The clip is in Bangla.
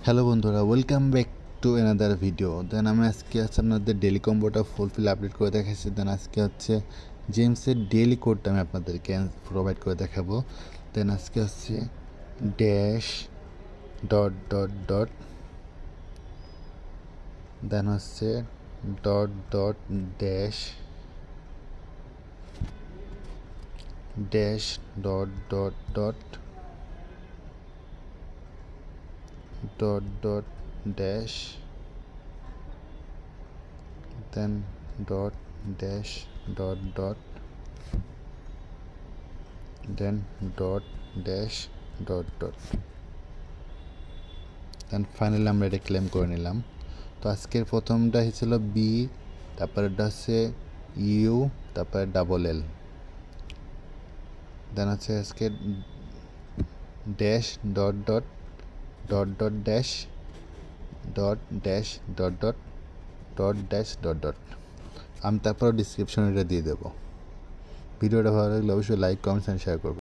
হ্যালো বন্ধুরা, welcome back to another video. Then আমি আজকে আপনাদের ডেলি কম্বোটা ফুলফিল আপডেট করে দেখাচ্ছি। দেন আজকে জেমসের ডেলি কোডটা আমি আপনাদেরকে প্রোভাইড করে দেখাবো। দেন আজকে dash dot dot dot then dot dot dash dash dot dot dot dot dot dash then dot dash dot dot then dot dash dot dot then finally আমরা এটা ক্লেম করে নিলাম। তো আজকের প্রথমটা ছিল বি, তারপরেটা হচ্ছে ইউ, তারপরে ডাবল এল, দেন আজকে dash dot dot dot dot dash dot dash dot dot dot dash dot dot. আমি তারপর ডিসক্রিপশনে এটা দিয়ে দেবো। ভিডিওটা ভালো লাগলে অবশ্যই লাইক, কমেন্টস অ্যান্ড শেয়ার করবেন।